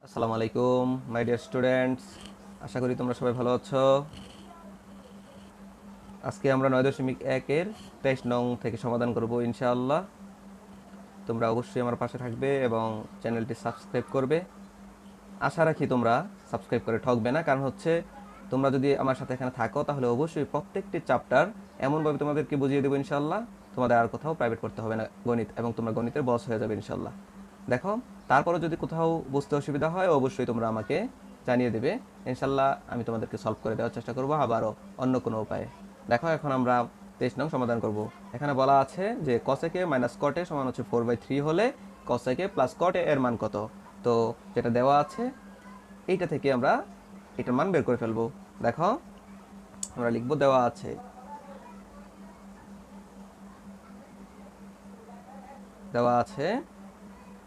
আসসালামু আলাইকুম my dear students, আশা করি তোমরা সবাই ভালো আছো। আজকে আমরা 9.1-এর 23 নং থেকে সমাধান করব ইনশাআল্লাহ। তোমরা অবশ্যই আমার পাশে থাকবে এবং চ্যানেলটি সাবস্ক্রাইব করবে। আশা রাখি তোমরা সাবস্ক্রাইব করে ঠকবে না, কারণ হচ্ছে তোমরা যদি আমার সাথে এখানে থাকো তাহলে অবশ্যই প্রত্যেকটি চ্যাপ্টার এমনভাবে তোমাদেরকে বুঝিয়ে দেবো ইনশাআল্লাহ, তোমাদের আর কোথাও প্রাইভেট করতে হবে না গণিত, এবং তোমরা গণিতের বস হয়ে যাবে ইনশাআল্লাহ। দেখো, তারপরে যদি কোথাও বুঝতে অসুবিধা হয় অবশ্যই তোমরা আমাকে জানিয়ে দেবে, ইনশাআল্লাহ আমি তোমাদেরকে সলভ করে দেওয়ার চেষ্টা করবো, আবারও অন্য কোনো উপায়ে। দেখো, এখন আমরা 23 নং সমাধান করব। এখানে বলা আছে যে কসেকে মাইনাস কটে সমান হচ্ছে 4/3 হলে কসেকে প্লাস কটে এর মান কত। তো যেটা দেওয়া আছে এইটা থেকে আমরা এটার মান বের করে ফেলবো। দেখো, আমরা লিখবো দেওয়া আছে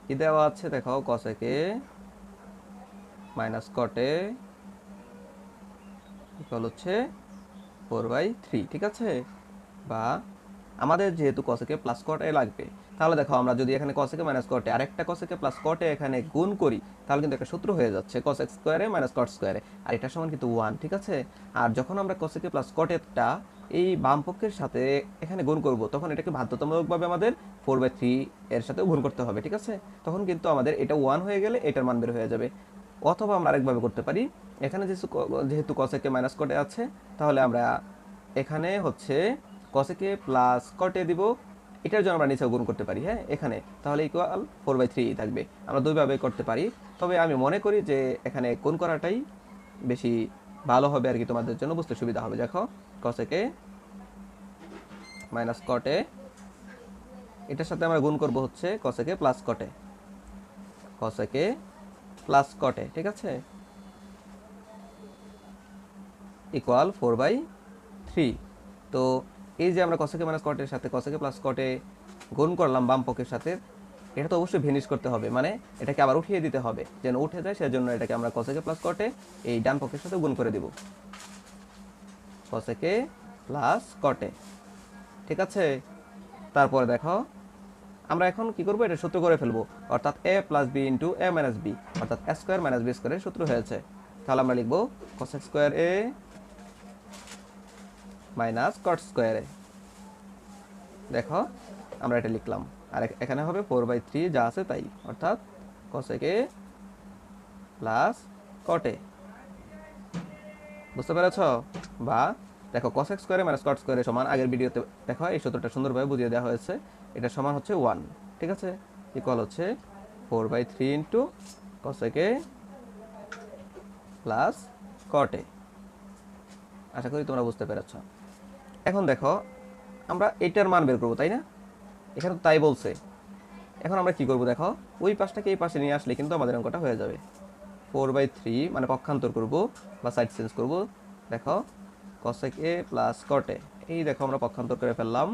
কি দেওয়া আছে, দেখো কসেকে মাইনাস কটে ইকুয়াল হচ্ছে 4/3, ঠিক আছে। বা আমাদের যেহেতু কসেকে প্লাস কটে লাগবে, তাহলে দেখো আমরা যদি এখানে কসেকে মাইনাস কটে আর একটা কসেকে প্লাস কটে এখানে গুণ করি, তাহলে কিন্তু একটা সূত্র হয়ে যাচ্ছে কসেক স্কোয়ারে মাইনাস কট স্কোয়ারে, আর এটা সমান কিন্তু 1, ঠিক আছে। আর যখন আমরা কসেকে প্লাস কটেরটা এই বাম পক্ষের সাথে এখানে গুণ করব, তখন এটাকে বাধ্যতামূলকভাবে আমাদের 4/3 এর সাথেও গুণ করতে হবে, ঠিক আছে। তখন কিন্তু আমাদের এটা 1 হয়ে গেলে এটার মান বের হয়ে যাবে। অথবা আমরা আরেকভাবে করতে পারি, এখানে যেহেতু কসেকে মাইনাস কটে আছে, তাহলে আমরা এখানে হচ্ছে কসেকে প্লাস কটে দিব, এটার জন্য আমরা নিচেও গুণ করতে পারি, হ্যাঁ, এখানে তাহলে ইকুয়াল 4/3 থাকবে। আমরা দুইভাবে করতে পারি, তবে আমি মনে করি যে এখানে গুণ করাটাই বেশি ভালো হবে আর কি, তোমাদের জন্য বুঝতে সুবিধা হবে। দেখো, কসেকে মাইনাস কটে এটার সাথে আমরা গুণ করব হচ্ছে কসেকে প্লাস কটে, ঠিক আছে, ইকুয়াল 4/3। তো এই যে আমরা কসেকে মাইনাস কটের সাথে কসেকে প্লাস কটে গুণ করলাম বাম পক্ষের সাথে, এটা তো অবশ্যই ভেনিশ করতে হবে, মানে এটাকে আবার উঠিয়ে দিতে হবে, যেন উঠে যায়, সেজন্য এটাকে আমরা কসেকে প্লাস কটে এই ডান পক্ষের সাথে গুণ করে দিব, কসেকে প্লাস কটে, ঠিক আছে। তারপরে দেখো, আমরা এখন কি করবো, এটা সূত্র করে ফেলবো, অর্থাৎ a plus B into a minus B, অর্থাৎ a স্কোয়ার মাইনাস বি স্কোয়ারের সূত্র হয়েছে। তাহলে আমরা লিখবো cosec square A minus cot square A. দেখো, আমরা এটা লিখলাম, আর এখানে হবে 4/3 যা আছে তাই, অর্থাৎ কসেকে প্লাস কটে, বুঝতে পেরেছ? বা দেখো, কসেক স্কোয়ারে মাইনাস কট স্কোয়ারে সমান, আগের ভিডিওতে দেখো এই সূত্রটা সুন্দরভাবে বুঝিয়ে দেওয়া হয়েছে, এটা সমান হচ্ছে 1, ঠিক আছে, ইকুয়াল হচ্ছে 4/3 ইন্টু কসেকে প্লাস কটে। আশা করি তোমরা বুঝতে পেরেছ। এখন দেখো, আমরা এটার মান বের করবো, তাই না? এখানে তো তাই বলছে। এখন আমরা কি করব, দেখো ওই পাশটাকে এই পাশে নিয়ে আসলে কিন্তু আমাদের অঙ্কটা হয়ে যাবে। 4/3 মানে পক্ষান্তর করব বা সাইড চেঞ্জ করব। দেখো, কসেক এ প্লাস কটে, এই দেখো আমরা পক্ষান্তর করে ফেললাম,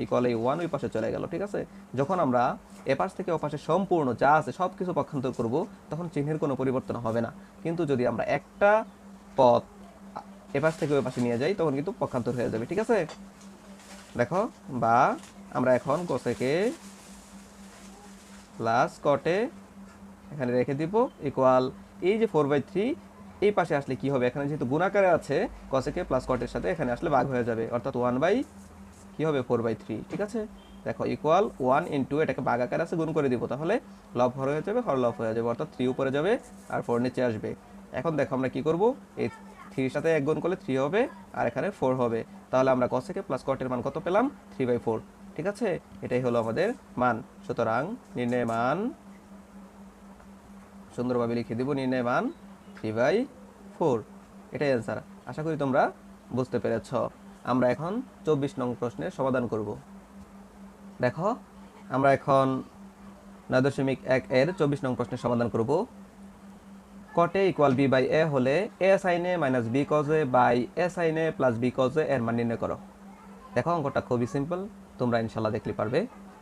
ইকুয়াল এই 1 ওই পাশে চলে গেল, ঠিক আছে। যখন আমরা এ পাশ থেকে ও পাশে সম্পূর্ণ যা আছে সব কিছু পক্ষান্তর করব, তখন চিহ্নের কোনো পরিবর্তন হবে না। কিন্তু যদি আমরা একটা পথ এ পাশ থেকে ওই পাশে নিয়ে যাই, তখন কিন্তু পক্ষান্তর হয়ে যাবে, ঠিক আছে। দেখো, বা আমরা এখন কসেকে প্লাস কটে এখানে রেখে দিব, ইকুয়াল এই যে 4/3 এই পাশে আসলে কি হবে, এখানে যেহেতু গুণাকারে আছে কসেকে প্লাস কটের সাথে, এখানে আসলে ভাগ হয়ে যাবে, অর্থাৎ 1 কি হবে 4/3, ঠিক আছে। দেখো, ইকুয়াল 1 ইন্টু এটাকে ভাগ আকারে আছে, গুণ করে দিব, তাহলে লব হর হয়ে যাবে, হর লব হয়ে যাবে, অর্থাৎ 3 উপরে যাবে আর 4 নিচে আসবে। এখন দেখো আমরা কি করব, এই 3 সাথে 1 গুণ করলে 3 হবে, আর এখানে 4 হবে, তাহলে আমরা কসেকে প্লাস কটের মান কত পেলাম, 3/4, ঠিক আছে। এটাই হলো আমাদের মান। সুতরাং নির্ণয় মান, সুন্দরভাবে লিখে দিব, নির্ণয় মান 3/4, এটাই অ্যান্সার। আশা করি তোমরা বুঝতে পেরেছ। আমরা এখন 24 নং প্রশ্নের সমাধান করব। দেখো, আমরা এখন 9.1 এর 24 নং প্রশ্নের সমাধান করব। Cot A equal B by A হলে A sine A minus B cos A by A sine A plus B cos এর মান নির্ণয় করো। দেখো, অঙ্কটা খুবই সিম্পল, তোমরা ইনশাল্লাহ দেখলে পারবে।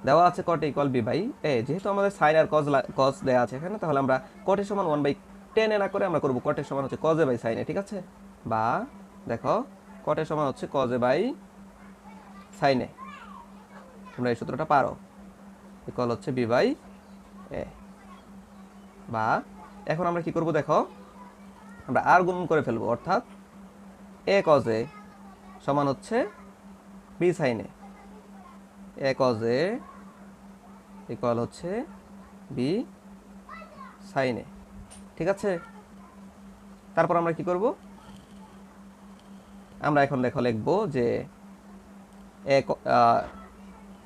দেওয়া আছে কট ইকুয়াল বি বাই এ, যেহেতু আমাদের সাইন আর কজ দেওয়া আছে এখানে, তাহলে আমরা কট এর সমান 1/10 এ না করে আমরা করবো কট এর সমান হচ্ছে cause A by sine A, ঠিক আছে। বা দেখো, কট এর সমান হচ্ছে কজ এ বাই সাইন এ, তোমরা এই সূত্রটা পারো, ইকুয়াল হচ্ছে বি বাই এ। বা এখন আমরা কি করব দেখো, আমরা আর গুণ করে ফেলবো, অর্থাৎ এ কজ এ সমান হচ্ছে B sine A, A cos A equal হচ্ছে বি সাইন এ। ঠিক আছে, তারপর আমরা কি করব, আমরা এখন দেখো লিখবো যে এ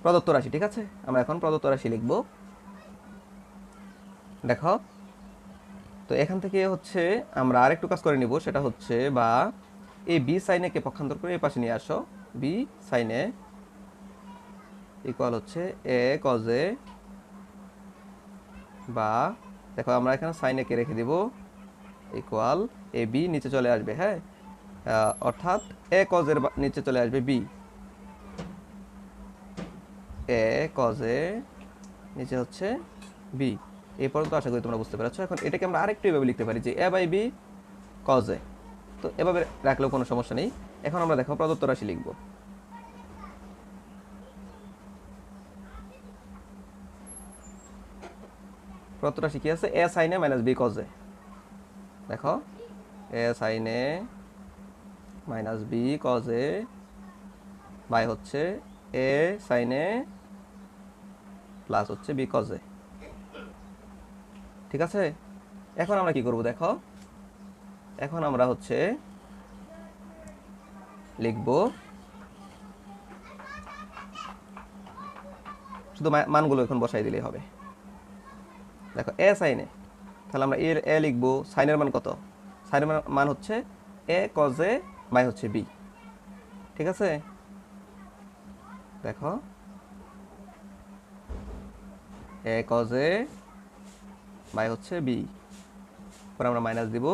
প্রদত্ত রাশি। ঠিক আছে, আমরা এখন প্রদত্ত রাশি লিখব। দেখো, তো এখান থেকে হচ্ছে আমরা আরেকটু কাজ করে নিব, সেটা হচ্ছে বা এই বি সাইনে কে পক্ষান্তর করে এই পাশে নিয়ে আসো, বি সাইনে ইকুয়াল হচ্ছে এ কজ এ, বা দেখো আমরা এখানে সাইনে কে রেখে দিব ইকুয়াল এ বি নিচে চলে আসবে। হ্যাঁ, অর্থাৎ এ কজ এর নিচে চলে আসবে বি, এ কজ এ নিচে হচ্ছে বি। এই পর্যন্ত আশা করি তোমরা বুঝতে পেরেছো। এখন এটাকে আমরা আরেকটু এভাবে লিখতে পারি যে এ বাই বি কজ এ, তো এভাবে রাখলেও কোনো সমস্যা নেই। এখন আমরা দেখো প্রদত্ত রাশি লিখব। প্রদত্ত রাশি কি আছে, A sine A minus B cos A. দেখো, A sine A minus B cos A by হচ্ছে এ সাইন এ প্লাস হচ্ছে বি কজ এ। ঠিক আছে, এখন আমরা কি করব দেখো, এখন আমরা হচ্ছে লিখব শুধু মানগুলো এখন বসাই দিলেই হবে। দেখো এ সাইনে, তাহলে আমরা এর এ লিখবো, সাইনের মান কত, সাইনের মান হচ্ছে এ কজ এ বাই হচ্ছে বি। ঠিক আছে, দেখো এ কজ এ বাই হচ্ছে বি, পরে আমরা মাইনাস দিব,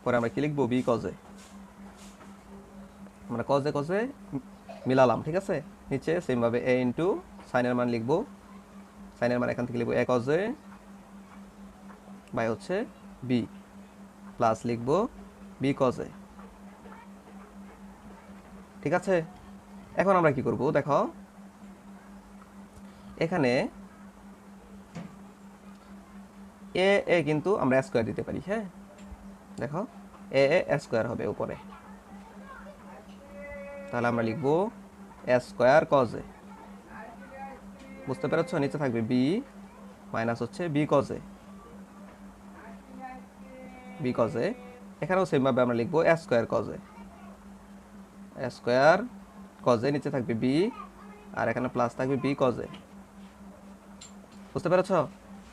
পরে আমরা কি লিখবো, বি কজ এ। আমরা কজ এ মিলালাম। ঠিক আছে, নিচে সেমভাবে এ ইন্টু সাইনের মান লিখবো, সাইনের মান এখান থেকে লিখবো এ কজ এ বাই হচ্ছে বি, প্লাস লিখবো বি কজ এ। ঠিক আছে, এখন আমরা কি করব দেখো, এখানে এ এ কিন্তু আমরা স্কোয়ার দিতে পারি। হ্যাঁ, দেখো এ এ স্কোয়ার হবে উপরে, তাহলে আমরা লিখব এ স্কোয়ার কজ এ। বুঝতে পেরেছ, নিচে থাকবে বি মাইনাস হচ্ছে B cos A, B cos A. এখানেও সেমভাবে আমরা লিখবো A square cos A, A square cos A, নিচে থাকবে বি আর এখানে প্লাস থাকবে বি কজ এ। বুঝতে পেরেছ,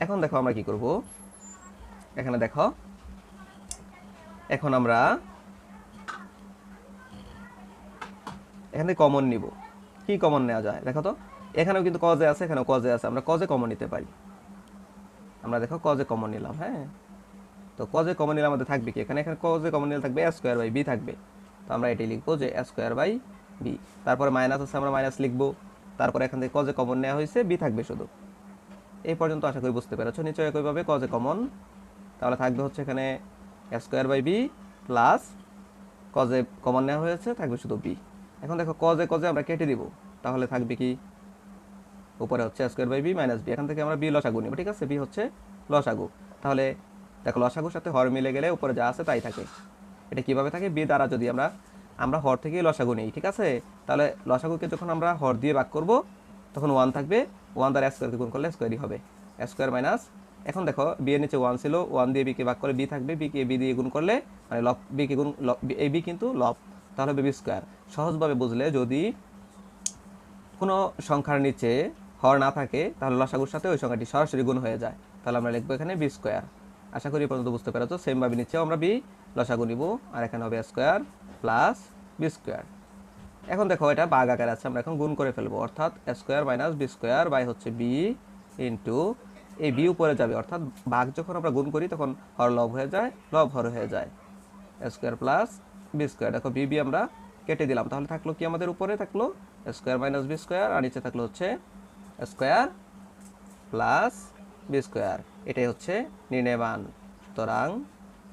এখন দেখো আমরা কি করব, এখানে দেখো এখন আমরা এখানে কমন নিব। কি কমন নেওয়া যায় দেখো তো, এখানেও কিন্তু কজে আছে, এখানেও কজে আছে, আমরা কজে কমন নিতে পারি। আমরা দেখো কজে কমন নিলাম। হ্যাঁ, তো কজে কমন নিলে আমাদের থাকবে কি, এখানে এখানে কজে কমন নিলে থাকবে এ স্কোয়ার বাই বি থাকবে, তো আমরা এটি লিখবো যে এ স্কোয়ার বাই বি। তারপরে মাইনাস আছে, আমরা মাইনাস লিখবো, তারপরে এখান থেকে কজে কমন নেওয়া হয়েছে, বি থাকবে শুধু। এই পর্যন্ত আশা করি বুঝতে পেরেছো। নিচে একইভাবে কজে কমন, তাহলে থাকবে হচ্ছে এখানে A square by B plus কজে কমন নেওয়া হয়েছে, থাকবে শুধু বি। এখন দেখো কজে কজে আমরা কেটে দিব, তাহলে থাকবে কি, উপরে হচ্ছে square by B minus B, এখান থেকে আমরা বি লসাগু নিব। ঠিক আছে, বি হচ্ছে লসাগু, তাহলে দেখো লসাগুর সাথে হর মিলে গেলে উপরে যা আছে তাই থাকে। এটা কিভাবে থাকে, বি দ্বারা যদি আমরা আমরা হর থেকে লসাগু নিই। ঠিক আছে, তাহলে লসাগুকে যখন আমরা হর দিয়ে ভাগ করব তখন ওয়ান থাকবে, ওয়ান দ্বারা স্কোয়ারকে গুণ করলে স্কোয়ারই হবে, স্কোয়ার মাইনাস। এখন দেখো বি এর নিচে ওয়ান ছিল, ওয়ান দিয়ে বিকে ভাগ করে বি থাকবে, বিকে বি দিয়ে গুণ করলে মানে লব, বিকে গুণ এই বি কিন্তু লব, তাহলে হবে বি স্কোয়ার। সহজভাবে বুঝলে, যদি কোনো সংখ্যার নিচে হর না থাকে তাহলে লসাগুর সাথে ওই সংখ্যাটি সরাসরি গুণ হয়ে যায়, তাহলে আমরা লিখবো এখানে বি স্কোয়ার। আশা করি পর্যন্ত বুঝতে পেরেছো। সেমভাবে নিচেও আমরা বি লসাগু নিব, আর এখানে হবে স্কোয়ার প্লাস বি স্কোয়ার। এখন দেখো এটা ভাগ আকারে আছে, আমরা এখন গুণ করে ফেলবো, অর্থাৎ square minus B square by হচ্ছে বি ইন্টু এই বি উপরে যাবে, অর্থাৎ ভাগ যখন আমরা গুণ করি তখন হর লব হয়ে যায়, লব হর হয়ে যায়, স্কোয়ার প্লাস বি স্কোয়ার। দেখো বি বি আমরা কেটে দিলাম, তাহলে থাকলো কি, আমাদের উপরে থাকলো স্কোয়ার মাইনাস বি স্কোয়ার, আর নিচে থাকলো হচ্ছে স্কোয়ার প্লাস বি স্কোয়ার। এটাই হচ্ছে নির্ণয় মান। সুতরাং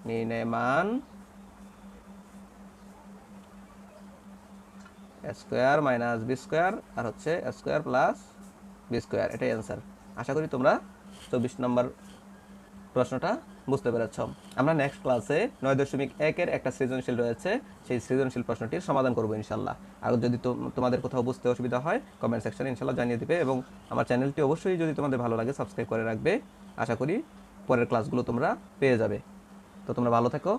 নির্ণয় মান স্কোয়ার মাইনাস বি স্কোয়ার আর হচ্ছে স্কোয়ার প্লাস বি স্কোয়ার, এটাই অ্যান্সার। আশা করি তোমরা 24 নম্বর প্রশ্নটা বুঝতে পেরেছ। আমরা নেক্সট ক্লাসে 9.1-এর একটা সৃজনশীল রয়েছে, সেই সৃজনশীল প্রশ্নটির সমাধান করবো ইনশাল্লাহ। আর যদি তোমাদের কোথাও বুঝতে অসুবিধা হয় কমেন্ট সেকশনে ইনশাল্লাহ জানিয়ে দিবে, এবং আমার চ্যানেলটি অবশ্যই যদি তোমাদের ভালো লাগে সাবস্ক্রাইব করে রাখবে। আশা করি পরের ক্লাসগুলো তোমরা পেয়ে যাবে। তো তোমরা ভালো থেকো,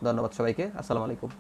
ধন্যবাদ সবাইকে, আসসালামু আলাইকুম।